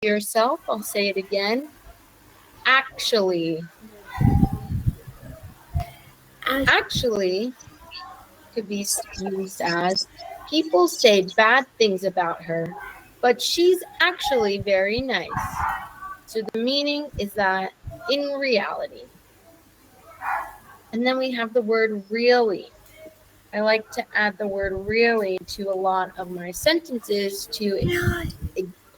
yourself, I'll say it again. Actually. Actually could be used as people say bad things about her, but she's actually very nice. So the meaning is that in reality. And then we have the word really. I like to add the word really to a lot of my sentences to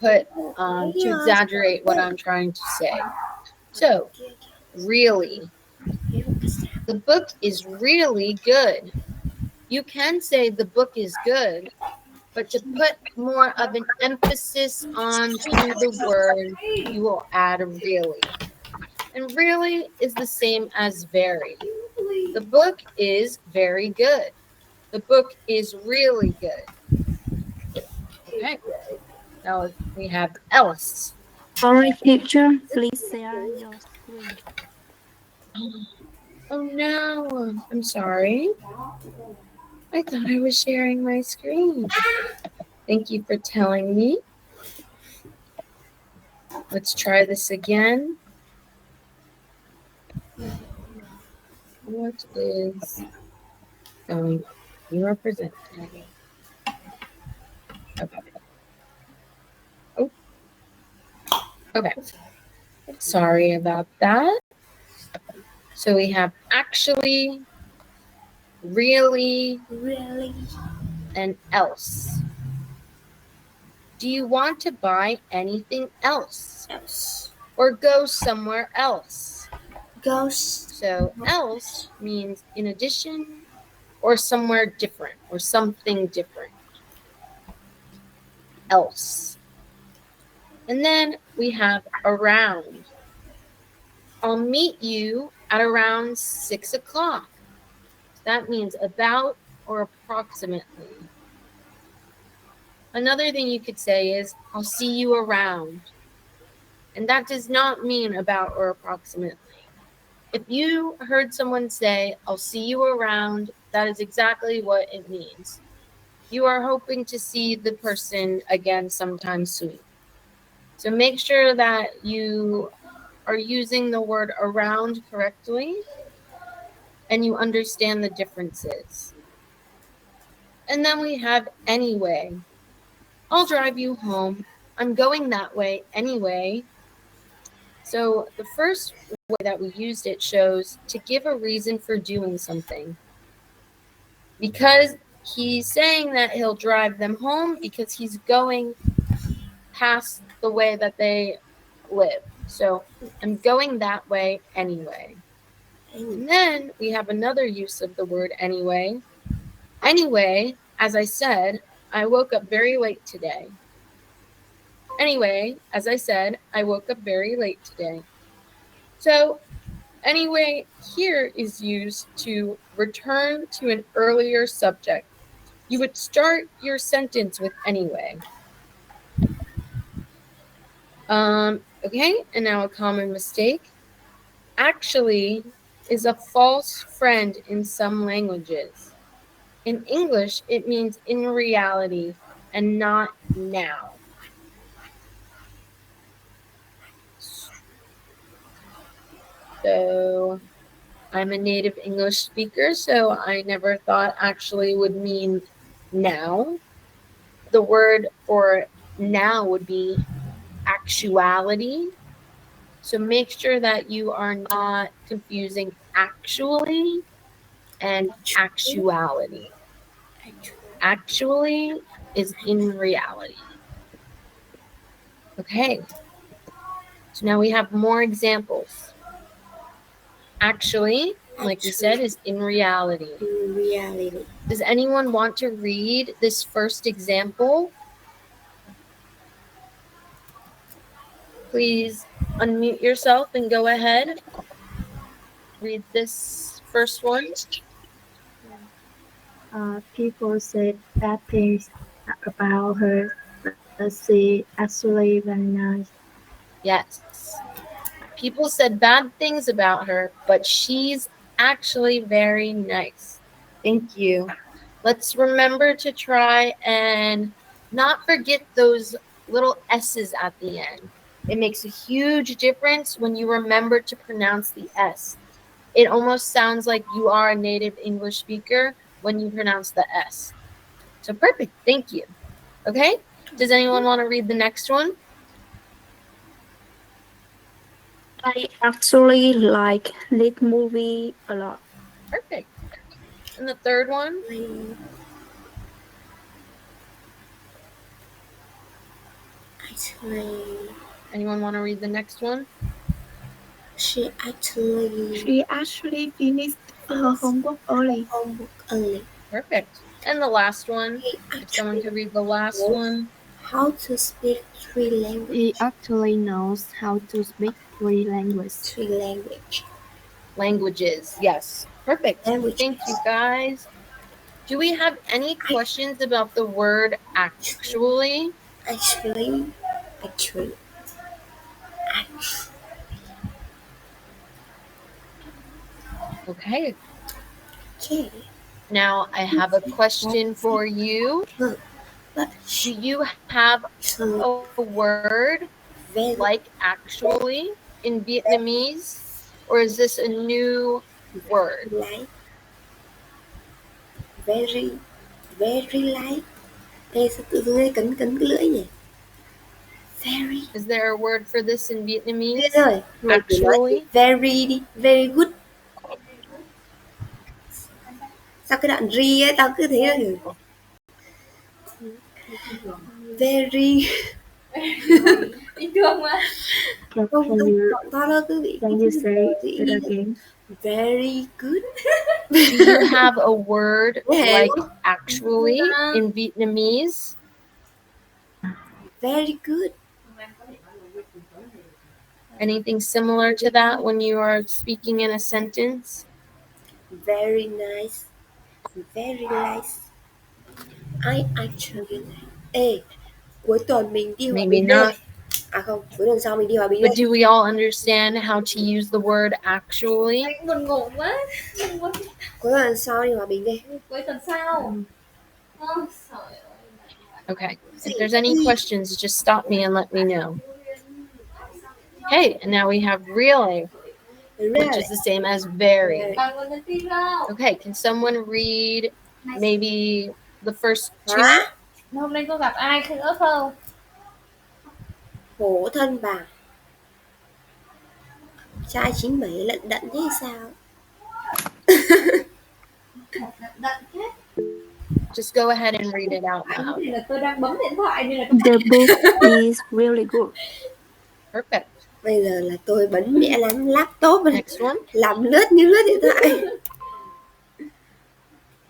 exaggerate what I'm trying to say. So, really. The book is really good. You can say the book is good, but to put more of an emphasis onto the word, you will add really. And really is the same as very. The book is very good. The book is really good. Okay. Now we have else. All right, teacher, please share your screen. Oh no, I'm sorry. I thought I was sharing my screen. Thank you for telling me. Let's try this again. What is going on? You are presenting. Okay. Oh. Okay. Sorry about that. So we have actually, really, and else. Do you want to buy anything else? Or go somewhere else? So else means in addition or somewhere different or something different. Else. And then we have around. I'll meet you at around 6 o'clock. That means about or approximately. Another thing you could say is, I'll see you around. And that does not mean about or approximately. If you heard someone say, I'll see you around, that is exactly what it means. You are hoping to see the person again sometime soon. So make sure that you are using the word around correctly and you understand the differences. And then we have anyway. I'll drive you home. I'm going that way anyway. So the first way that we used it shows to give a reason for doing something. Because he's saying that he'll drive them home because he's going past the way that they live. So I'm going that way anyway. And then we have another use of the word anyway. Anyway, as I said, I woke up very late today. Anyway, as I said, I woke up very late today. So anyway here is used to return to an earlier subject. You would start your sentence with anyway. Okay, and now a common mistake. Actually is a false friend in some languages. In English, it means in reality and not now. So I'm a native English speaker, so I never thought actually would mean now. The word for now would be actuality. So make sure that you are not confusing actually and actuality. Actually is in reality. Okay. So now we have more examples. Actually, like we said, is in reality. Does anyone want to read this first example? Please unmute yourself and go ahead. Read this first one. People said bad things about her, but she actually very nice. Yes. People said bad things about her, but she's actually very nice. Thank you. Let's remember to try and not forget those little S's at the end. It makes a huge difference when you remember to pronounce the S. It almost sounds like you are a native English speaker when you pronounce the S. So perfect. Thank you. Okay. Does anyone want to read the next one? I actually like this movie a lot. Perfect. And the third one? Actually, Anyone want to read the next one? she actually finished her homework early. Perfect. And the last one? He If someone could actually read the last knows one. how to speak three languages. He actually knows how to speak three languages. Languages. Yes. Perfect. Languages. Thank you, guys. Do we have any questions about the word actually? Actually. Okay. Okay. Now I have a question for you. But Do you have a word like actually in Vietnamese? Or is this a new word? like very like. Ê, sao tự dưng nghe cấn cái lưỡi nhỉ? Very. Is there a word for this in Vietnamese? Rồi, Actually? very đi, very good. Sao cái đoạn re ấy tao cứ thế là kiểu very bình thường mà. Can Không, you tao nó cứ bị say it again? very good. Do you have a word like actually in Vietnamese? Very good. Anything similar to that when you are speaking in a sentence? Very nice. Very nice. I actually like. Ê, cuối tuần mình đi Hòa Maybe Bình not. đây. À không, cuối tuần sau mình đi Hòa Bình But đây. do we all understand how to use the word actually? Buồn ngủ quá. Cuối tuần sau đi Hòa Bình đây. Cuối tuần sau. Okay. If there's any questions, just stop me and let me know. Okay, and now we have really, which is the same as very. Okay, can someone read maybe the first two? Hả? Hôm nay cô gặp ai nữa không? Khổ thân bà. Trai 97 lận đận thế sao? Just go ahead and read it out loud. Tôi đang bấm điện thoại nên là The book is really good. Perfect. Bây giờ là tôi bấm mẹ lắm laptop Next one. làm lướt như lướt điện thoại.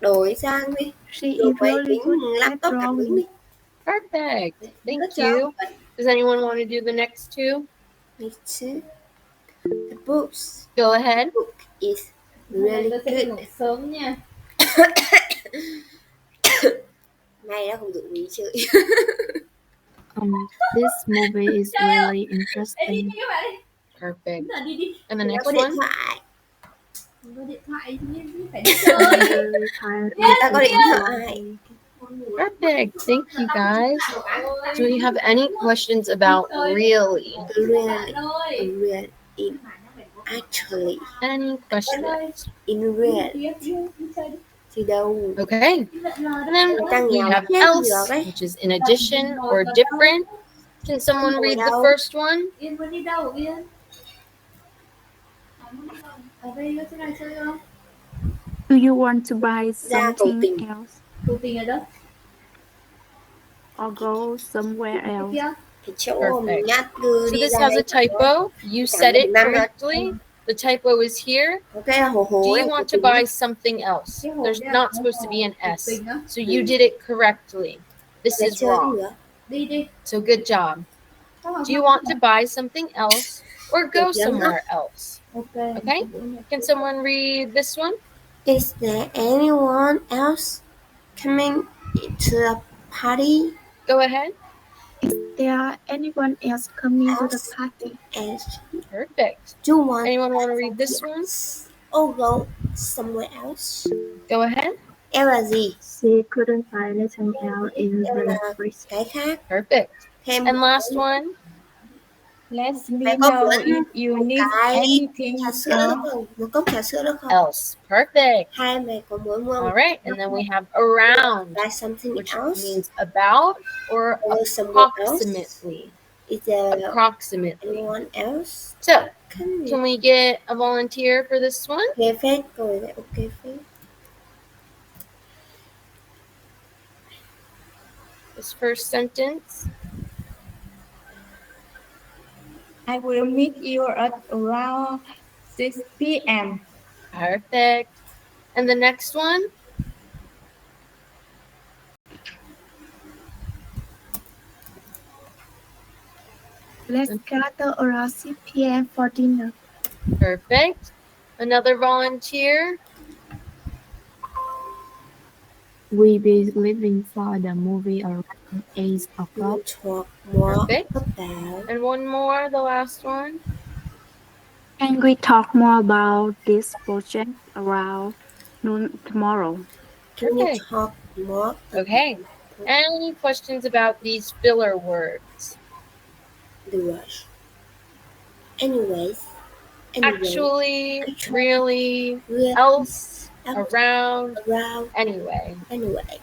Đổi sang đi. She is Đổi máy really tính good at laptop cảm ứng đi. drawing. Perfect. Thank you. Does anyone want to do the next two? Me too. The books. Go ahead. Book is really good. Sớm nha. May đã không dụng ý chơi. This movie is really interesting. Perfect. Đi. And the Đã next có điện one? thoại. Không có điện thoại nhưng phải đi chơi. Người ta có điện thoại. Perfect. Thank you, guys. Do you have any questions about really? Real. In actually. Any questions? In real. Thì đâu? Okay. And then we have else, which is in addition or different. Can someone read the first one? Yên muốn đi đâu Yên? Ở đây có chỗ này chơi không? Do you want to buy something else Cầu tình ở đâu? or go somewhere else? Kia. Cái chỗ mình nhát cứ So đi this ra has a đây. typo. You said it correctly. The typo is here. Okay, hồ Do ấy. you want to buy something else? There's not supposed to be an S. So you did it correctly. This Để is chơi wrong. nữa. Đi. So good job. Do you want to buy something else or go somewhere else? Okay. Can someone read this one? Is there anyone else coming to the party? Go ahead. Is there anyone else coming to the party? Else? Perfect. Do you want Anyone want to read this one? or go somewhere else? Go ahead. Em là gì? She couldn't find anything else in the fridge. Cái khác. Perfect. Thêm And last one. Let me Mẹ có know bữa if you một need cái anything trà sữa đó else. không? Một cốc trà sữa đó không? Else. Perfect. Hai mẹ có muốn All không? right. And then we have around, Like something which else? means about or Or somewhere else? approximately. Is there Approximately. anyone else? So, Can can we get a volunteer for this one? nghe phép rồi lại ok phép. This first sentence. I will meet you at around 6 p.m. Perfect. And the next one? Let's gather around 6 p.m. for dinner. Perfect. Another volunteer? We'll be leaving for the movie around 8 You o'clock. talk more Perfect. about And one more, the last one. Can we talk more about this project around noon tomorrow? can you Perfect. talk more Okay. Any questions about these filler words? the rush? Anyways, Actually, really, we're else, out around, around anyway. anyway.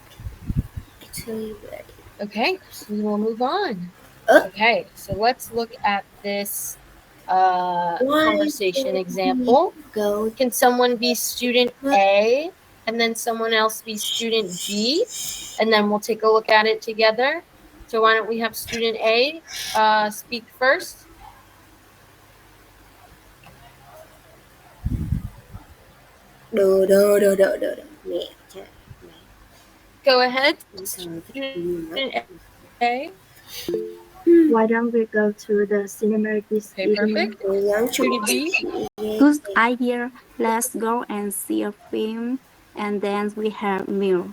Actually ready. Okay, so we will move on. Oh. Okay, so let's look at this Why conversation don't we example. go Can someone be student A and then someone else be student B? And then we'll take a look at it together. So why don't we have student A speak first? Đồ mẹ cha mẹ Go ahead, thằng student A. Why don't we go to the cinema this Okay, evening? perfect. Người gắn chụp Student B. Good idea. Let's go and see a film and then we have a meal.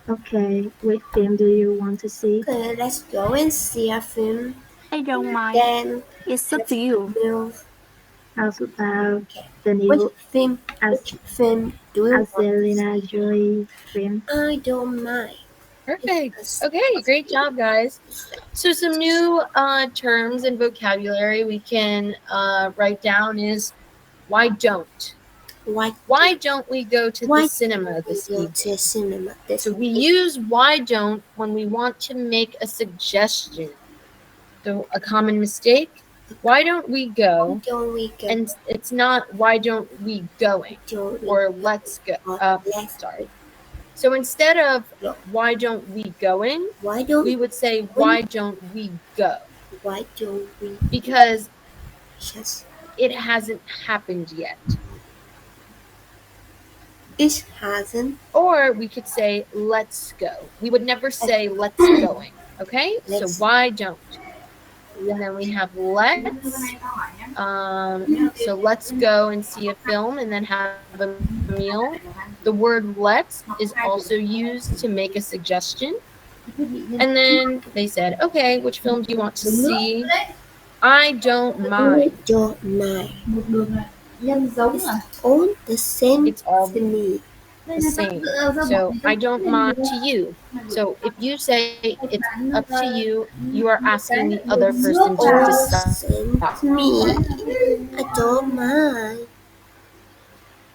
Okay, which film do you want to see? Okay, let's go and see a film. I don't mind. Then It's up to you. we'll How about the which new film do you want? Angelina Jolie film? I don't mind. Perfect. Okay, great job, guys. So some new terms and vocabulary we can write down is why don't? Why don't we go to the cinema this go evening? to cinema this So we evening? use why don't when we want to make a suggestion. So a common mistake, why don't we go? Don't we go? And it's not why don't we going Don't we or go? let's go. Let's Sorry. So instead of why don't we going, Why don't we would say why don't we go? Why don't we Because just it hasn't happened yet. it hasn't Or we could say let's go. We would never say let's going. Okay? So why don't? And then we have let's. So let's go and see a film and then have a meal. The word let's is also used to make a suggestion. And then they said, okay, which film do you want to see? I don't mind. don't mind. Một đường là nhân giống à? All the same It's all to me. the same. So I don't mind to you. So if you say it's up to you, you are asking the other person to All decide. same to me. I don't mind.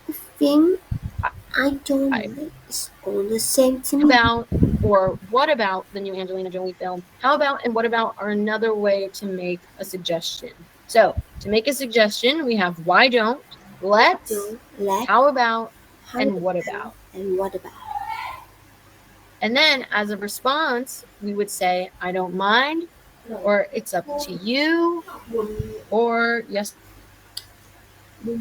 The thing I don't mind is all the same to me. About or what about the new Angelina Jolie film? How about and what about are another way to make a suggestion. So to make a suggestion, we have why don't, let's, how about, and what about. And what about? And then as a response, we would say, I don't mind, or it's up to you, or yes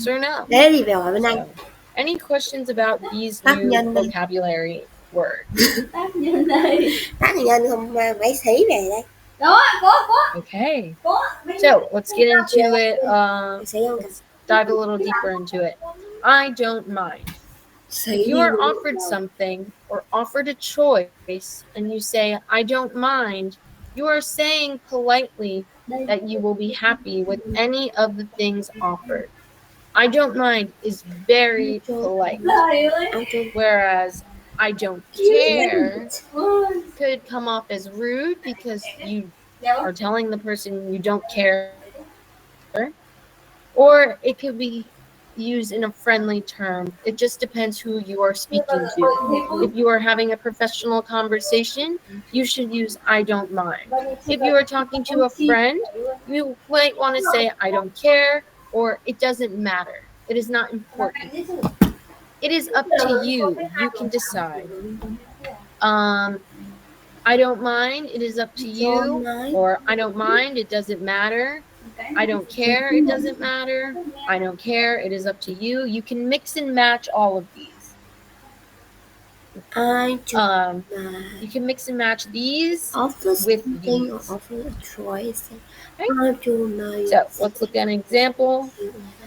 or no. Để đi về hỏi bên anh. So, any questions about these Tác new nhân đi. vocabulary words? Tác nhân đây. Tác nhân không mấy xí về đây. Đó, có. Okay. Có. So let's get into it. Xí không? Let's dive a little deeper into it. I don't mind. If you are offered something or offered a choice and you say, I don't mind, you are saying politely that you will be happy with any of the things offered. I don't mind is very polite, Trời ơi. whereas I don't care could come off as rude because you are telling the person you don't care, or it could be used in a friendly term. It just depends who you are speaking to. If you are having a professional conversation, you should use I don't mind. If you are talking to a friend, you might want to say I don't care or it doesn't matter. It is not important. It is up to you. You can decide. I don't mind. It is up to you. Or I don't mind. It doesn't matter. I don't care. It doesn't matter. I don't care. It is up to you. You can mix and match all of these. I don't You can mix and match these offer with something or these. offer a choice. Okay. I don't mind. So let's look at an example.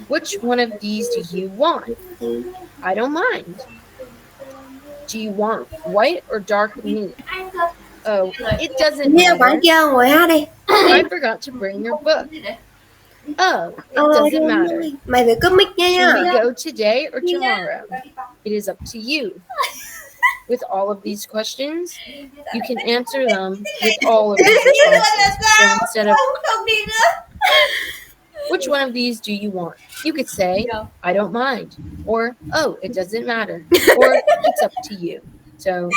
Which one of these do you want? I don't mind. Do you want white or dark meat? Oh, it doesn't Nghe bạn matter. kia ngồi hát đi. I forgot to bring your book. Oh, it doesn't matter. Mày phải cúp mic nha Should we nha. go today or tomorrow? It is up to you. With all of these questions, you can answer them with all of these responses. So instead of which one of these do you want? You could say, I don't mind. Or, oh, it doesn't matter. Or, it's up to you. So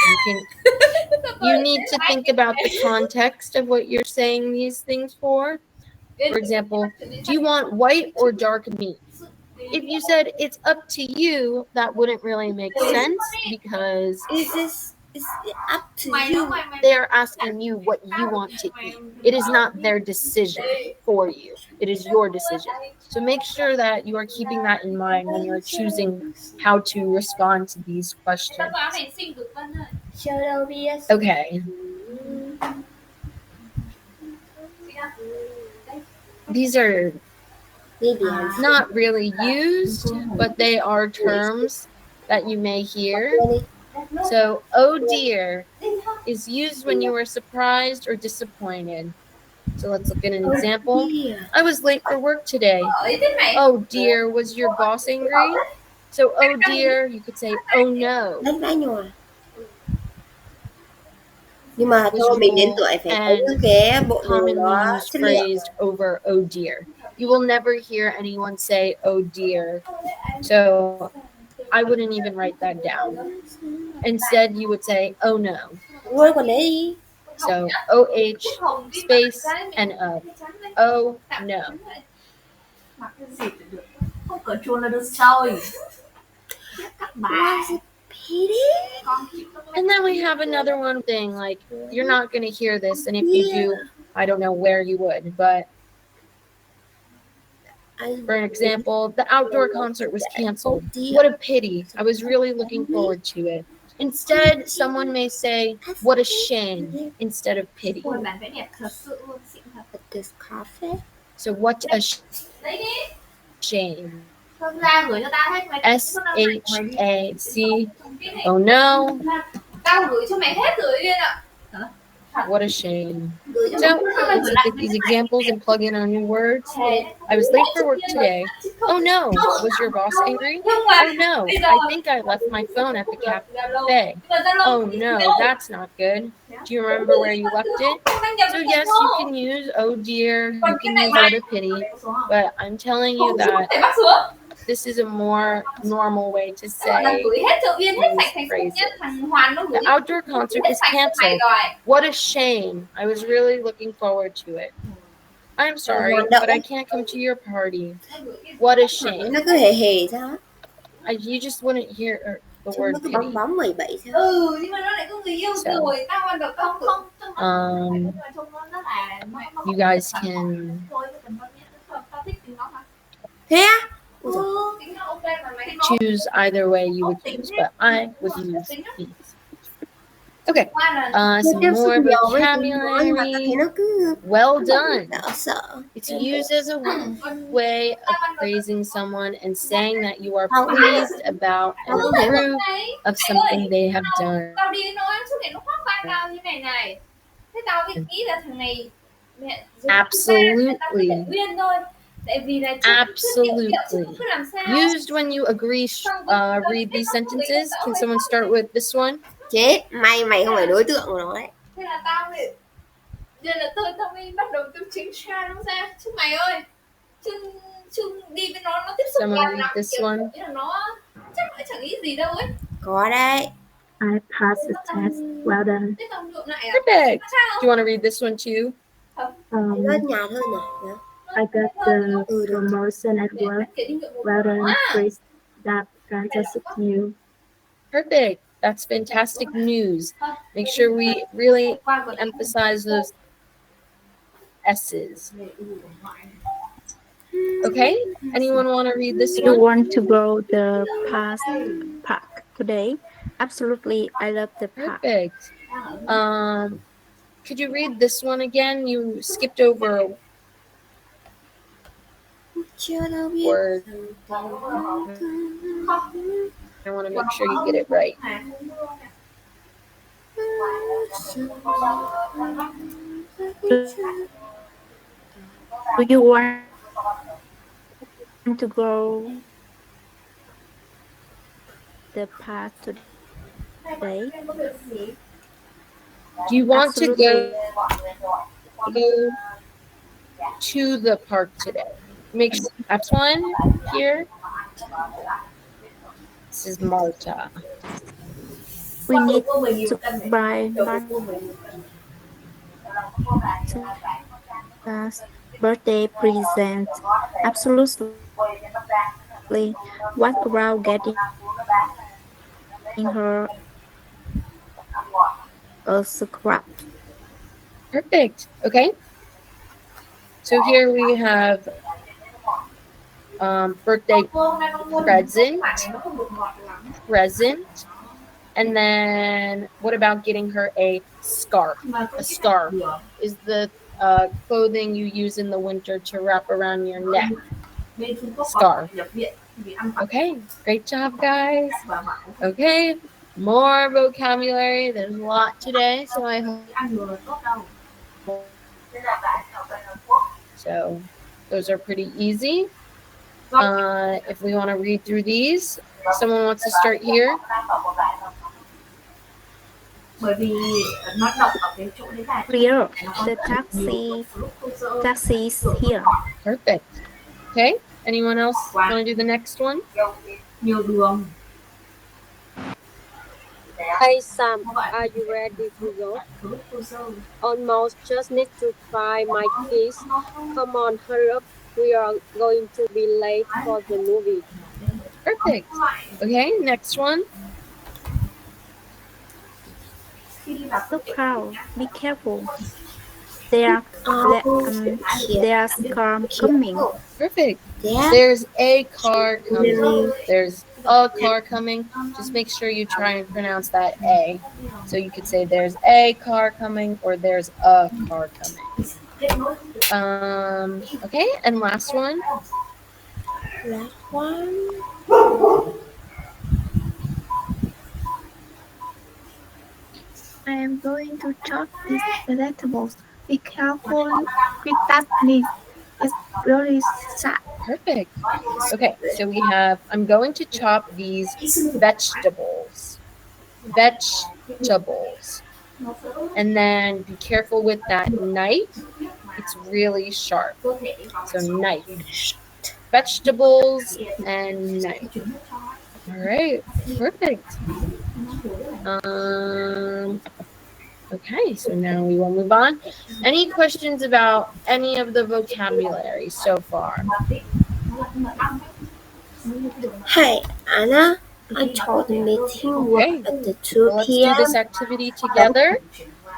you need to think about the context of what you're saying these things for. For example, do you want white or dark meat? If you said it's up to you, that wouldn't really make sense because It's up to you. they're asking you what you want to eat. It is not their decision for you. It is your decision. So make sure that you are keeping that in mind when you're choosing how to respond to these questions. Okay. These are not really used, but they are terms that you may hear. So, oh dear is used when you are surprised or disappointed. So let's look at an example. I was late for work today. Oh dear, was your boss angry? So, oh dear, you could say, oh no. Nhưng mà thôi mình đến tuổi phải có cái bộ đồ Commonly đó used chất liệu. phrased over oh dear. You will never hear anyone say oh dear. So I wouldn't even write that down. Instead, you would say oh no. Thôi còn để đi. So OH space and O. Oh no. Không cởi chuồn là được rồi. And then we have another one thing, like you're not going to hear this, and if you do, I don't know where you would, but for an example, the outdoor concert was canceled. What a pity. I was really looking forward to it. Instead, someone may say, what a shame, instead of pity. So what a shame. S-H-A-C. Oh no. What a shame. So let's look at these examples and plug in our new words. I was late for work today. Oh no. Was your boss angry? Oh no. I think I left my phone at the cafe. Oh no, that's not good. Do you remember where you left it? So yes, you can use oh dear, you can use what a pity, but I'm telling you that this is a more normal way to say these phrases. The outdoor concert is canceled. What a shame. I was really looking forward to it. I'm sorry, but I can't come to your party. What a shame. Nó cứ hề hề sao? You just wouldn't hear the word pity. Bóng mày bậy sao? Nhưng mà nó lại có người yêu rồi, tao ăn được không? You guys can Thế á? choose either way you would use, but I would use these. Okay, some more vocabulary. Well done. It's used as a way of praising someone and saying that you are pleased about and approve of something they have done. Absolutely. Absolutely. Used when you agree, read these sentences. Can someone start with this one? Chết, mày không phải đối tượng của nó đấy. Thế là tao thì giờ là tao mới bắt đầu tôi chính tra nó ra chứ mày ơi, chứ đi với nó tiếp xúc Someone làm read this kiểu one. là nó chắc nó chẳng nghĩ gì đâu ấy. Có đấy. I passed the test. Well done. Thế tao nhuộm lại à? Perfect. Do you want to read this one too? Rất nhạt hơn à? I got the promotion at work. Well done, Chris. That's fantastic news. Perfect. That's fantastic news. Make sure we really emphasize those S's. Okay? Anyone want to read this You one? want to go the past park today? Absolutely, I love the park. Perfect. Could you read this one again? You skipped over a Chưa đâu biết. word. I want to make sure you get it right. Do you want to go the park today? Do you want to Absolutely. go to the park today? Make sure that's one here. This is Marta. We need to buy Marta's birthday present. Absolutely. What about getting her a scrap? Perfect. Okay. So here we have birthday present, and then what about getting her a scarf? A scarf is the clothing you use in the winter to wrap around your neck. Scarf. Okay, great job, guys. Okay, more vocabulary. There's a lot today, so I hope. So those are pretty easy. If we want to read through these, someone wants to start here. Here, the taxi is here. Perfect. Okay, anyone else want to do the next one? Hey Sam, are you ready to go? Almost just need to find my keys. Come on, hurry up. We are going to be late for the movie. Perfect. Okay, next one. Look out, be careful. There's car coming. Perfect. Yeah. There's a car coming. There's a car coming. Just make sure you try and pronounce that A. So you could say there's a car coming or there's a car coming. Okay, and last one. Last one. I am going to chop these vegetables. Be careful with that, please. It's really sharp. Perfect. Okay, so we have, I'm going to chop these vegetables. Vegetables. And then be careful with that knife. It's really sharp. So knife. Vegetables and knife. All right, perfect. Okay, so now we will move on. Any questions about any of the vocabulary so far? Hey, Anna, I told the meeting work at the 2 Let's do p.m. this activity together.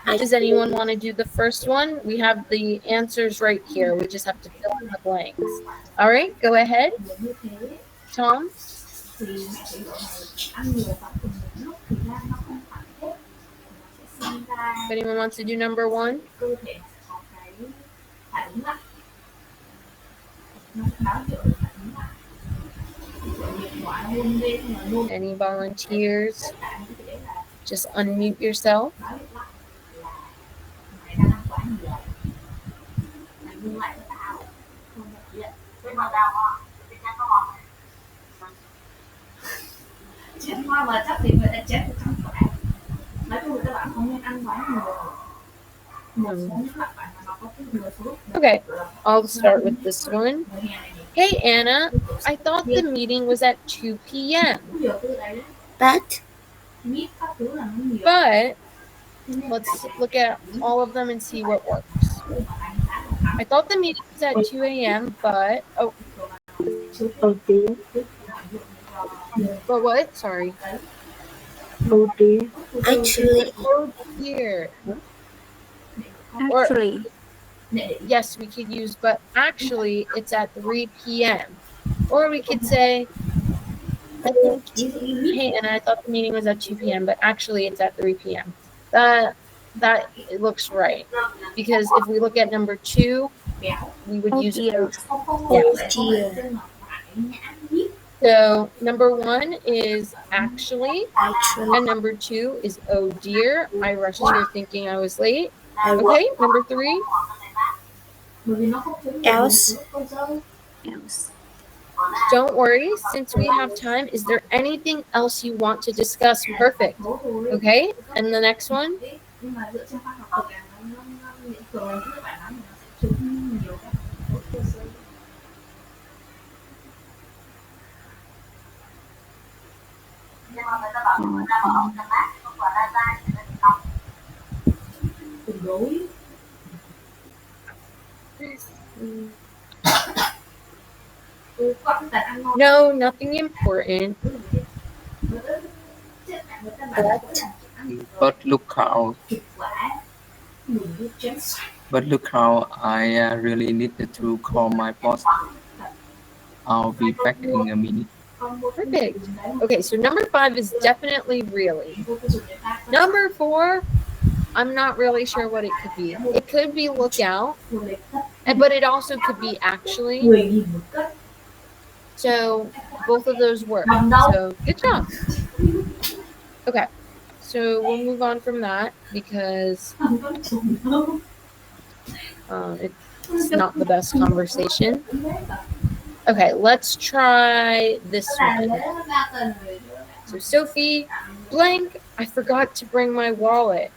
Does anyone want to do the first one? We have the answers right here. We just have to fill in the blanks. All right, go ahead. Tom? If anyone wants to do number one? Any volunteers? Just unmute yourself. Okay, I'll start with this one. Hey Anna, I thought the meeting was at 2 p.m. But But let's look at all of them and see what works. I thought the meeting was at 2 a.m., but Oh dear. but what? Sorry. Oh dear. actually, Oh dear. Actually. Yes, we could use, but actually it's at 3 p.m. Or we could say, hey, and I thought the meeting was at 2 p.m., but actually it's at 3 p.m. That it looks right. Because if we look at number 2, we would use dear. oh dear. So number 1 is actually, Actually, and number 2 is oh dear. I rushed here thinking I was late. I Okay, number 3. else. Else. Don't worry, since we have time, is there anything else you want to discuss? Perfect. Okay, and the next one? No, nothing important. But look how I really needed to call my boss. I'll be back in a minute. Perfect. Okay, so number 5 is definitely really. Number 4, I'm not really sure what it could be. It could be look out, but it also could be actually. So both of those work. So good job. Okay, so we'll move on from that because it's not the best conversation. Okay, let's try this one. So Sophie, blank, I forgot to bring my wallet.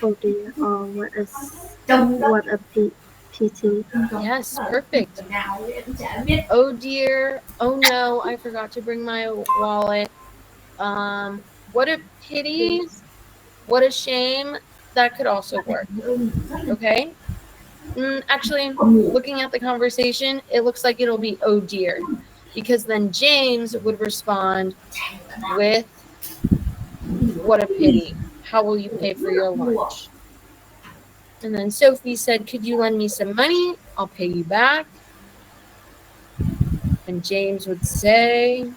Oh dear. What a pity. Yes, perfect. Oh dear. Oh no, I forgot to bring my wallet. What a pity. What a shame. That could also work. Okay. Actually, looking at the conversation, it looks like it'll be oh dear, because then James would respond with what a pity. How will you pay for your lunch? And then Sophie said, could you lend me some money? I'll pay you back. And James would say,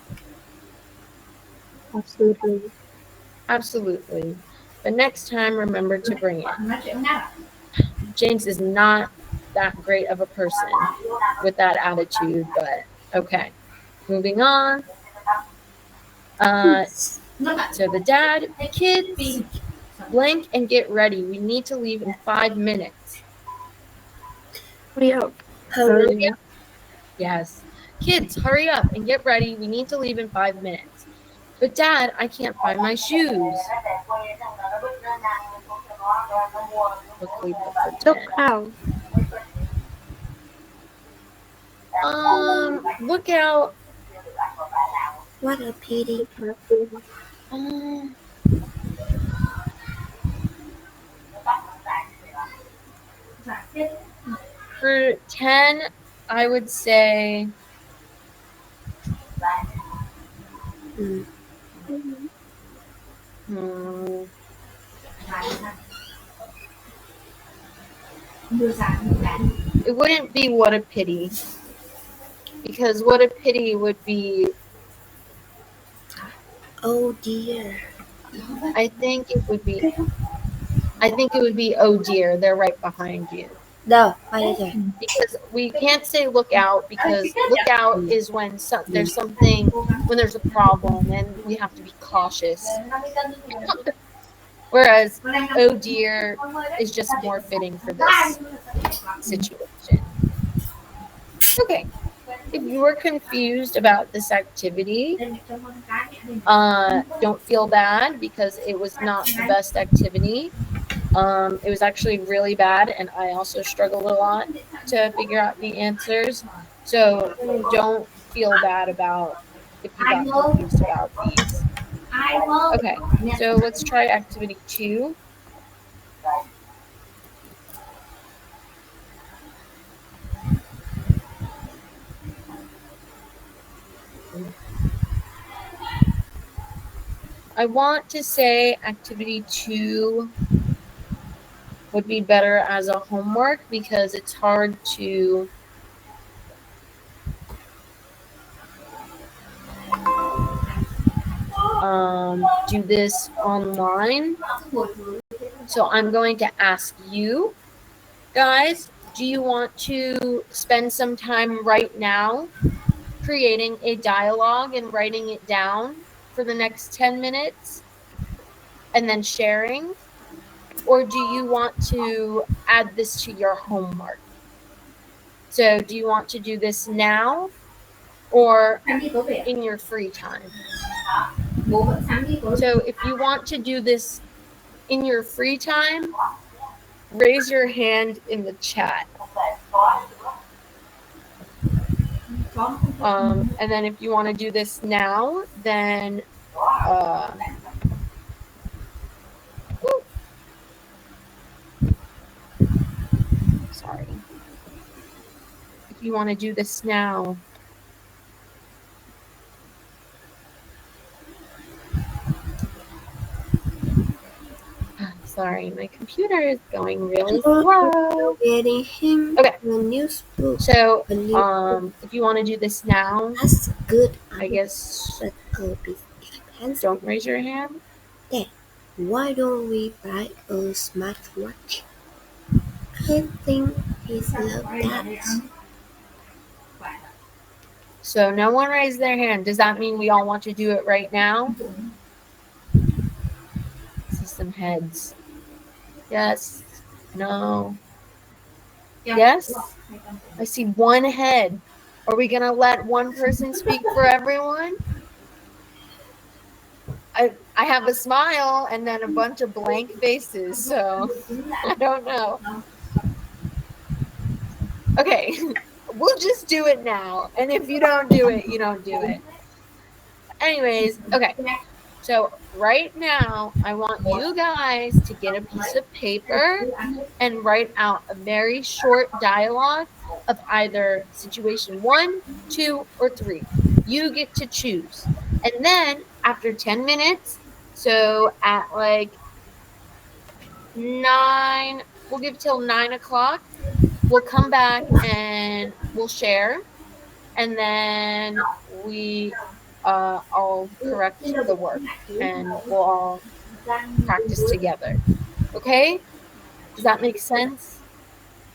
Absolutely. absolutely. But next time, remember to bring it. James is not that great of a person with that attitude, but okay. Moving on. So the dad, kids, blank and get ready. We need to leave in 5 minutes. Hurry up. Hurry up. Yes. Kids, hurry up and get ready. We need to leave in 5 minutes. But Dad, I can't find my shoes. Look out. Look out. What a pity. For 10, I would say it wouldn't be what a pity, because what a pity would be Oh dear. I think it would be oh dear, they're right behind you. No, quay đây rồi. Because we can't say look out, because look out is when there's something, when there's a problem and we have to be cautious. Whereas oh dear is just more fitting for this situation. Okay. If you were confused about this activity, Don't feel bad because it was not the best activity. It was actually really bad, and I also struggled a lot to figure out the answers. So don't feel bad about if you got confused about these. Okay, so let's try activity 2. I want to say activity 2 would be better as a homework because it's hard to do this online. So I'm going to ask you guys, do you want to spend some time right now creating a dialogue and writing it down for the next 10 minutes and then sharing? Or do you want to add this to your homework? So do you want to do this now or in your free time? So if you want to do this in your free time, raise your hand in the chat. And then if you want to do this now, then sorry. If you want to do this now, sorry, my computer is going really slow. Getting him Okay. a new spoon. So if you want to do this now, That's good. I guess But a bit expensive. don't raise your hand. Dad, why don't we buy a smartwatch? I think he's love that. So no one raised their hand. Does that mean we all want to do it right now? I see some heads. Yes. No. Yes. I see one head. Are we going to let one person speak for everyone? I have a smile and then a bunch of blank faces, so I don't know. Okay, we'll just do it now. And if you don't do it, you don't do it. Anyways, okay. So right now, I want you guys to get a piece of paper and write out a very short dialogue of either situation 1, 2, or 3. You get to choose. And then after 10 minutes, so at like 9, we'll give till 9 o'clock, we'll come back and we'll share. And then I'll correct the work and we'll all practice together. Okay? Does that make sense?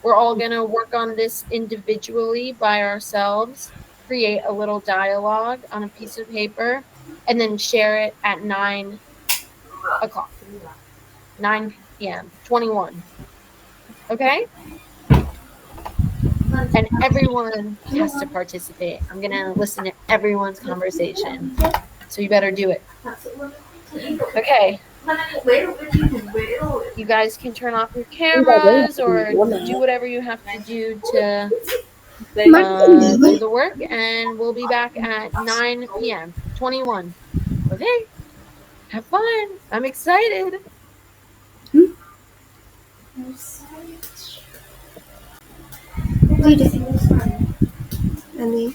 We're all going to work on this individually by ourselves, create a little dialogue on a piece of paper, and then share it at 9 o'clock. 9 p.m. 21. Okay? And everyone has to participate. I'm going to listen to everyone's conversation. So you better do it. Okay. You guys can turn off your cameras or do whatever you have to do to do the work. And we'll be back at 9 p.m. 21. Okay? Have fun. I'm excited. Gì đấy? Làm gì?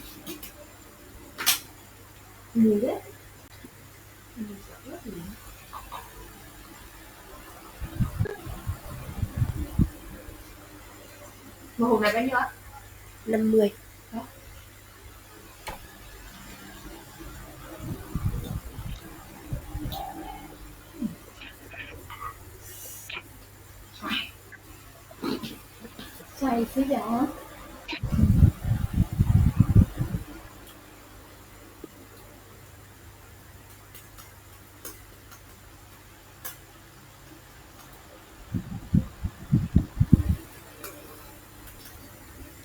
Mà hôm nay bao nhiêu ạ? 50. Xoay xíu nhỏ.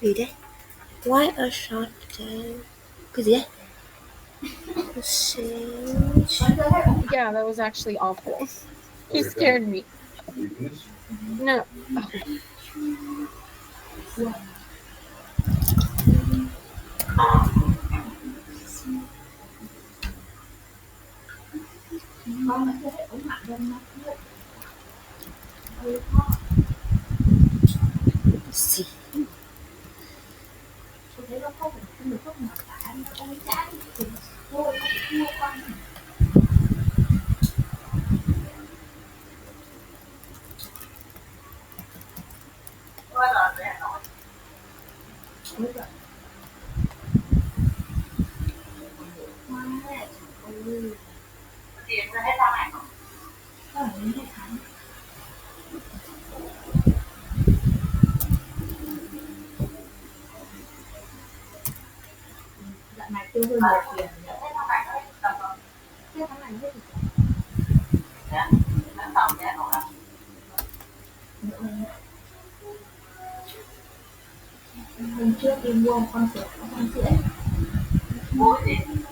Gì đấy? Why a short time? Cái gì đấy? Yeah, that was actually awful. He scared me. No. Gì? Hôm trước đi mua một con sữa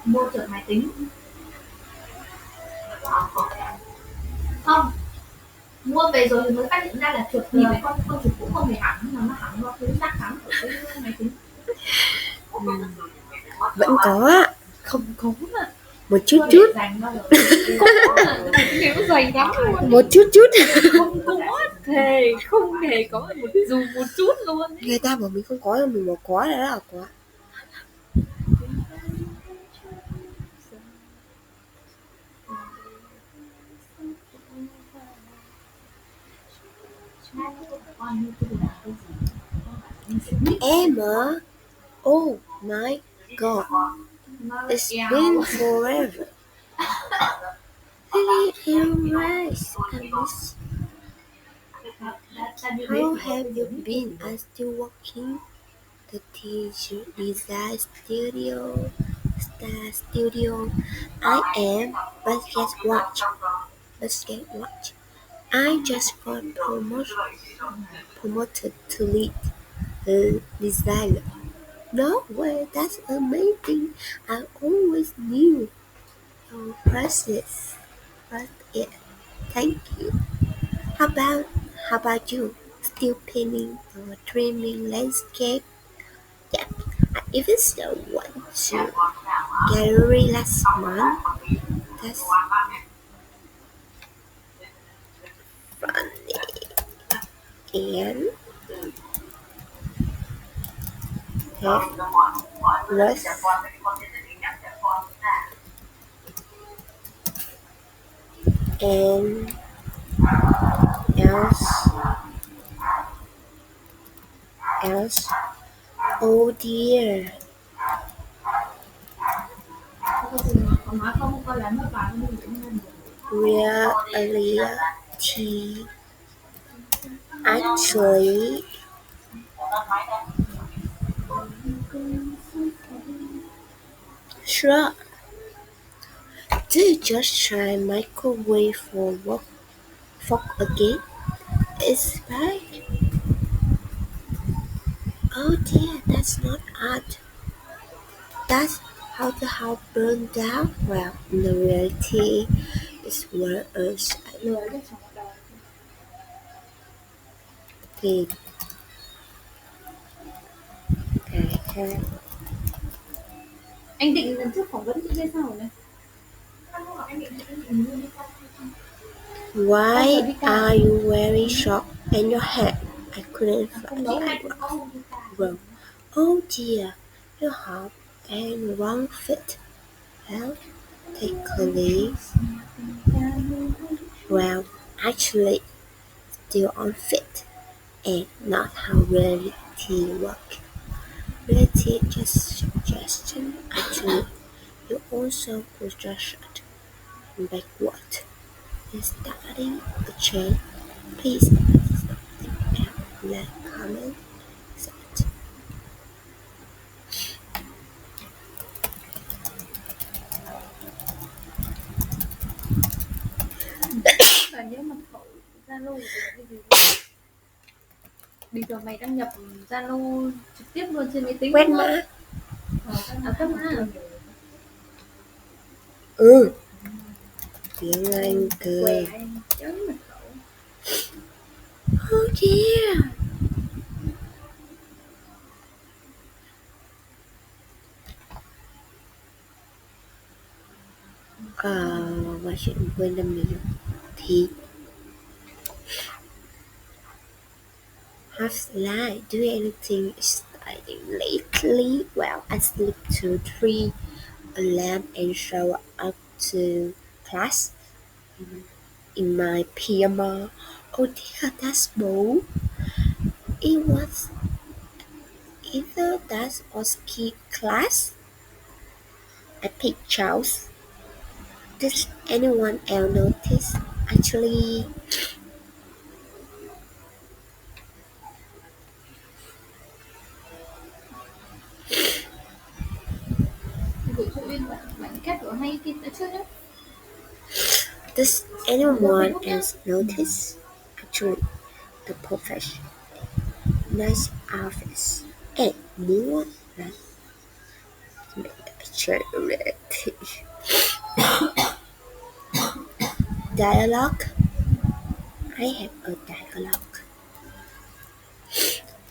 mua chuột máy tính. Không, mua về rồi thì mới phát hiện ra là chuột nhìn thấy con chuột cũng không hề hẳn, mà nó hẳn vào cái rác hẳn của cái máy tính. Vẫn có á. Không có mà. Một chút chút. Kiểu dày lắm luôn. Một chút chút. Không có, thề không hề có dù một chút luôn ấy. Người ta bảo mình không có nhưng mình bảo có là có. Emma, oh my God, it's been forever. Lily, you're right. How have you been? I'm still working the teacher design studio. I am, but guess what? I just got promoted to lead the design. No way, that's amazing. I always knew your process. But yeah, thank you. How about you? Still painting or dreaming landscape? Yeah, I even saw one to gallery last month. That's funny. And less and else. Oh dear. Reality. Actually, sure. Do you just try microwave for fork again? It's right. Oh dear, that's not art. That's how the house burned down. Well, in the reality, it's worse. Thì cái Anh định lần trước phỏng vấn chị hay sao rồi? Why are you wearing shorts and your hat? I couldn't find it. Wrong. Oh dear, your hat and wrong fit. Well, technically, well, actually, still unfit, and not how reality works. Reality is just suggestion. Actually, you also could just shut backward. Starting a chain. Please something else like comment set. Và nhớ mật khẩu Zalo bình thường mày đăng nhập Zalo trực tiếp luôn trên máy tính. Quét mã. Quét mã. Tiếng Anh cơ. Què chấm mật khẩu. Oh dear. Và chuyện quên đâm mình thì half lie. Do anything exciting lately? Well, I sleep till 3 a.m. and show up to class in my pyjama. Oh dear, that's bold. It was either that or ski class. I picked Charles. Did anyone else notice? Actually, Gửi phụ huynh bản kết ở hay kia đã trước nhé. does anyone else notice? Actually, the profession. Nice office. And more than charity. Dialogue. I have a dialogue.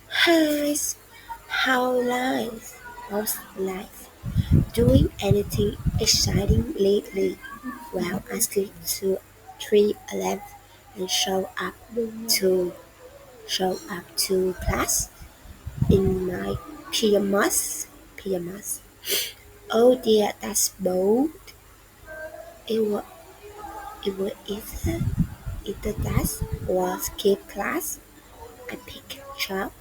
How's life? Doing anything exciting lately? Well, I sleep to 3 a.m. and show up to class in my pyjamas. Oh dear, that's bold. It was either that or skip class. I picked Chuck.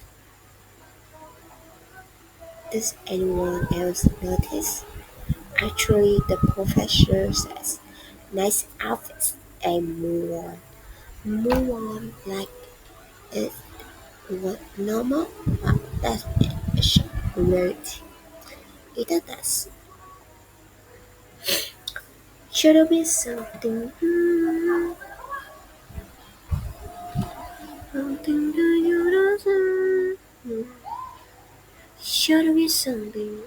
Does anyone else notice? Actually, the professor says nice outfits and more. Move like it was normal. Wow, that's a shock reality. Either that's should have been something. Something that you don't. Should have been something.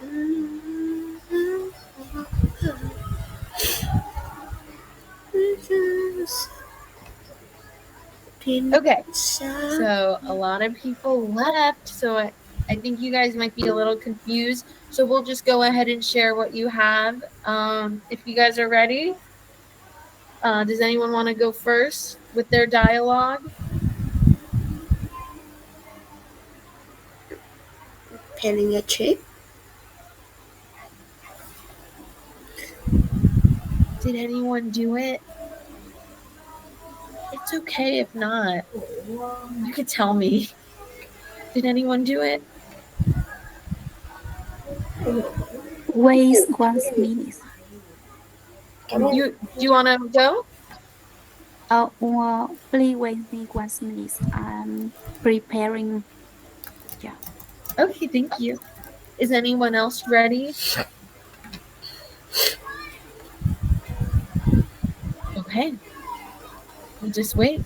Okay, so a lot of people left, so I think you guys might be a little confused. So we'll just go ahead and share what you have. If you guys are ready, does anyone want to go first with their dialogue? Planning a trip. Did anyone do it? It's okay if not. You could tell me. Did anyone do it? Wait 1 minute. Do you want to go? Please wait me 1 minute. I'm preparing. Yeah. Okay, thank you. Is anyone else ready? Okay. We'll just wait.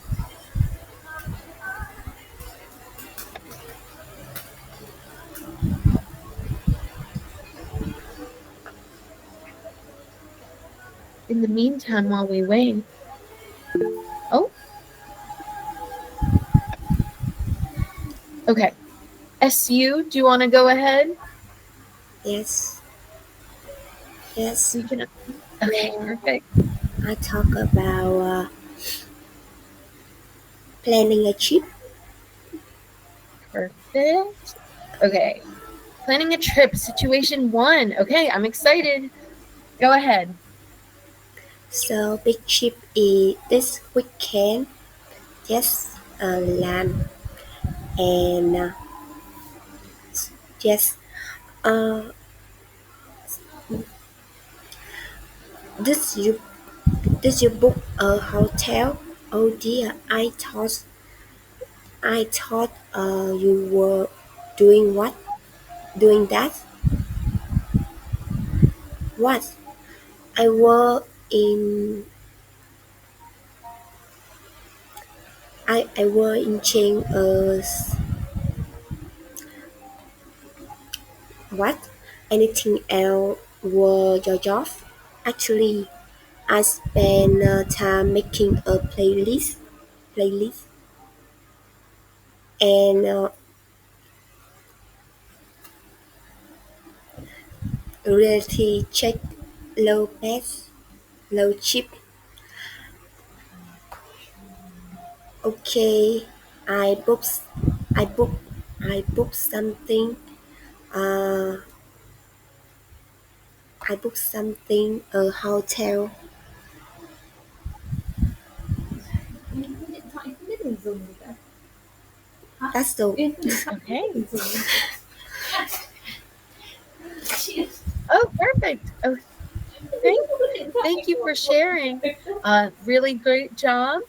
In the meantime, while we wait. Oh. Okay. SU, do you want to go ahead? Yes. We can. Okay, perfect. I talk about planning a trip. Perfect. Okay. Planning a trip, situation 1. Okay, I'm excited. Go ahead. So big trip is this weekend. Yes, land and yes. Did you book a hotel? Oh dear, I thought you were doing what? Doing that? What? I were in chain what? Anything else were your job? Actually, I spend time making a playlist, and reality check low bass, low chip. Okay, I book, I book, I book something. Uh, I book something a hotel. Điện thoại không biết mình dùng gì cả. That's the Okay. Oh, perfect. Oh, thank you for sharing. Really great job.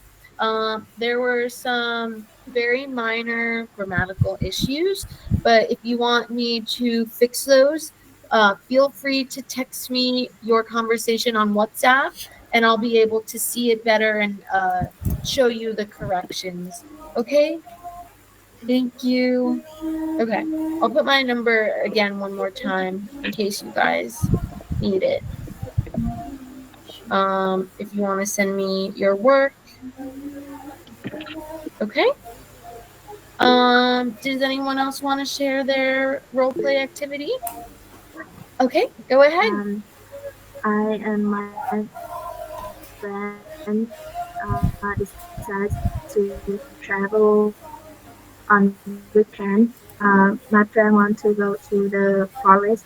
There were some very minor grammatical issues, but if you want me to fix those, feel free to text me your conversation on WhatsApp, and I'll be able to see it better and show you the corrections. Okay? Thank you. Okay, I'll put my number again one more time in case you guys need it. If you want to send me your work. Okay. Does anyone else want to share their role play activity? Okay, go ahead. I and my friend decided to travel on weekend. My friend want to go to the forest,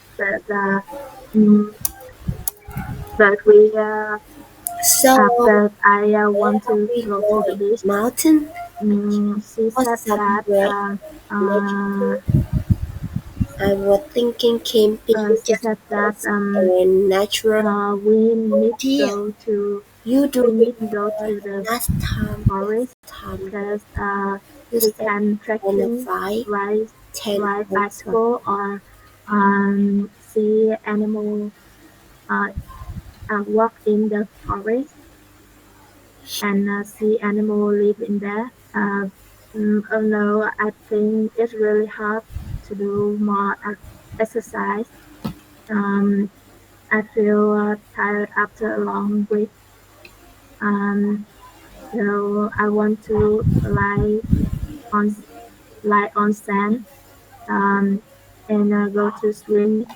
but we so. but I want to We go go to the in beach. mountain She or said that somewhere natural. I was thinking camping she just said that us and natural. we need Dear, go to you do we need to go remember to the last forest because you we said can on a trekking, 5-10 ride hours. bicycle, or see animal, walk in the forest and see animal live in there. Oh no, I think it's really hard to do more exercise. Um, I feel tired after a long week. Um, so I want to on lie on sand, and go to swim,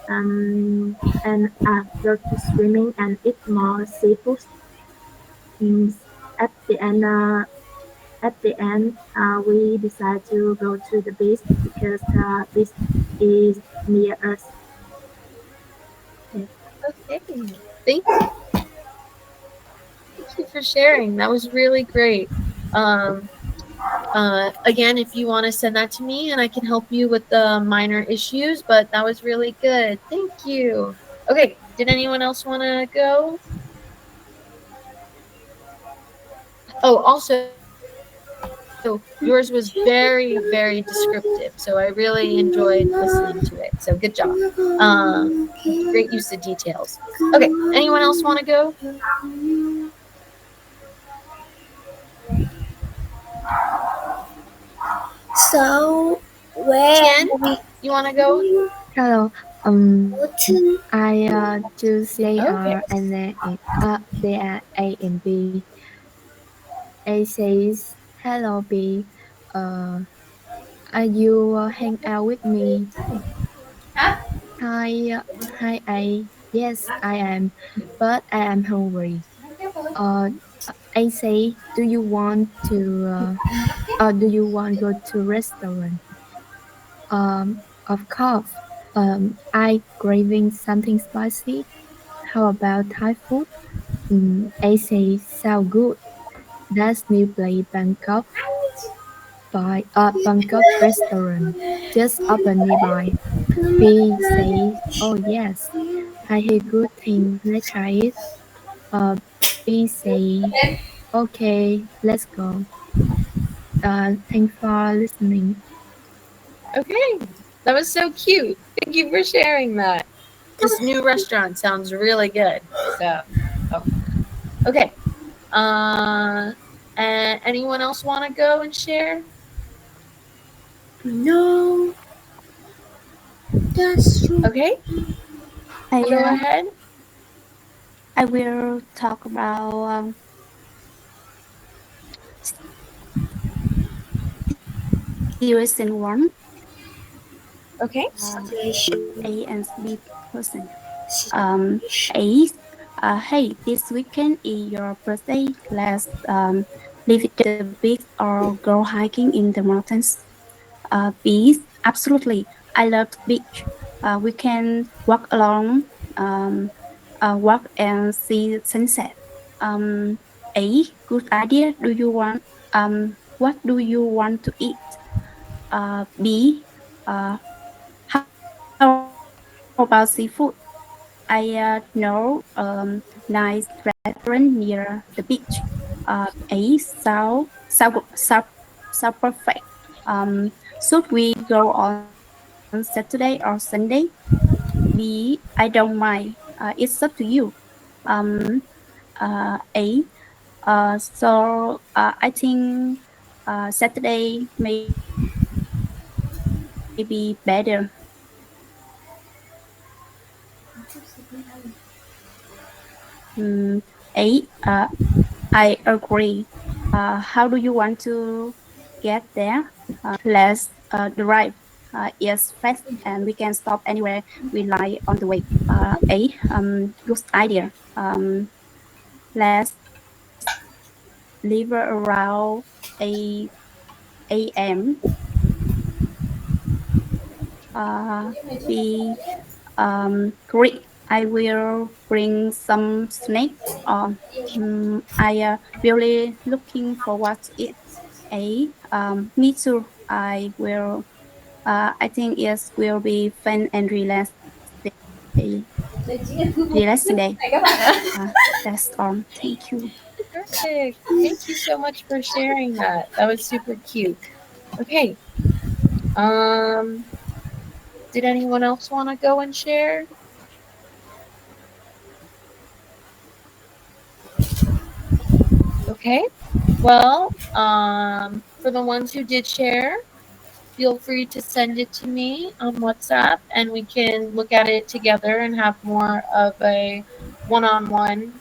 and go to swimming and eat more seafood. Mm, At the end, we decide to go to the beach because the beach is near us. Okay, thank you for sharing. That was really great. Again, if you want to send that to me and I can help you with the minor issues, but that was really good. Thank you. Okay, did anyone else want to go? Oh, also, yours was very, very descriptive. So I really enjoyed listening to it. So good job. Great use of details. Okay, anyone else want to go? So, where Tian, we you want to go? Hello. go to? I choose Okay. and then they are A and B. A says, "Hello B. Uh, are you hang out with me?" Hi, hi A. Yes, I am, but I am hungry. Uh, I say, do you want to go to restaurant? Of course. I craving something spicy. How about Thai food? I say, sound good. That's new play Bangkok restaurant just open nearby. B says, oh yes, I hear good thing. Let's try it. Uh, B say, okay, let's go. Thanks for listening. Okay. That was so cute. Thank you for sharing that. This new restaurant sounds really good. So, oh, okay. And anyone else want to go and share? No, that's true. Okay, go ahead. I will talk about situation one. Okay. A and B person. Situation. A. Hey, this weekend is your birthday. Let's live at the beach or go hiking in the mountains. Beach, absolutely. I love the beach. We can walk along, um, walk and see sunset. A. Good idea. Do you want? What do you want to eat? B. Uh, how about seafood? I know nice restaurant near the beach. A sound perfect. Should we go on Saturday or Sunday? B I don't mind. It's up to you. Um, A. I think Saturday may be better. A. I agree. How do you want to get there? Let's drive. It's fast and we can stop anywhere we like on the way. Good idea. Let's leave around 8 a.m. Be great. I will bring some snacks. I really looking forward to it. Me too. I think it will be fun and relaxing day. That's all. Thank you. Perfect. Thank you so much for sharing that. That was super cute. Okay. Did anyone else want to go and share? Okay. Well, for the ones who did share, feel free to send it to me on WhatsApp and we can look at it together and have more of a one-on-one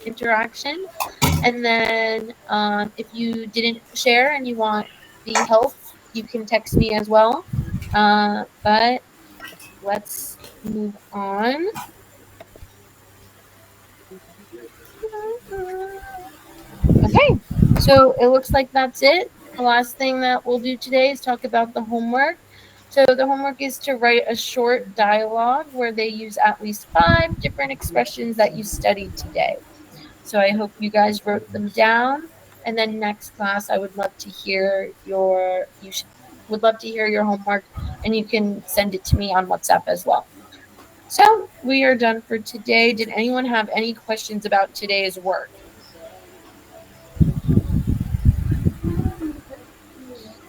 interaction. And then if you didn't share and you want the help, you can text me as well. But let's move on. Okay, so it looks like that's it. The last thing that we'll do today is talk about the homework. So the homework is to write a short dialogue where they use at least 5 different expressions that you studied today. So I hope you guys wrote them down. And then next class, I would love to hear would love to hear your homework, and you can send it to me on WhatsApp as well. So we are done for today. Did anyone have any questions about today's work?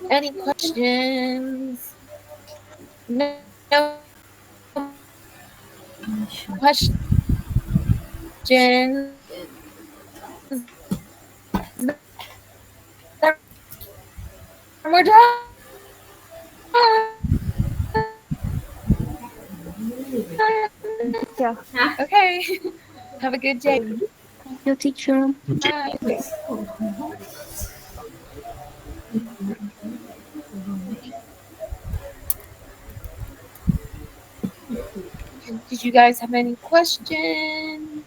Any questions? No questions. We're done. Yeah. Okay. Have a good day. Thank you, teacher. Bye. Did you guys have any questions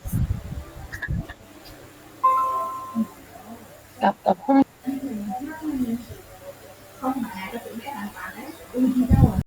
about the homework?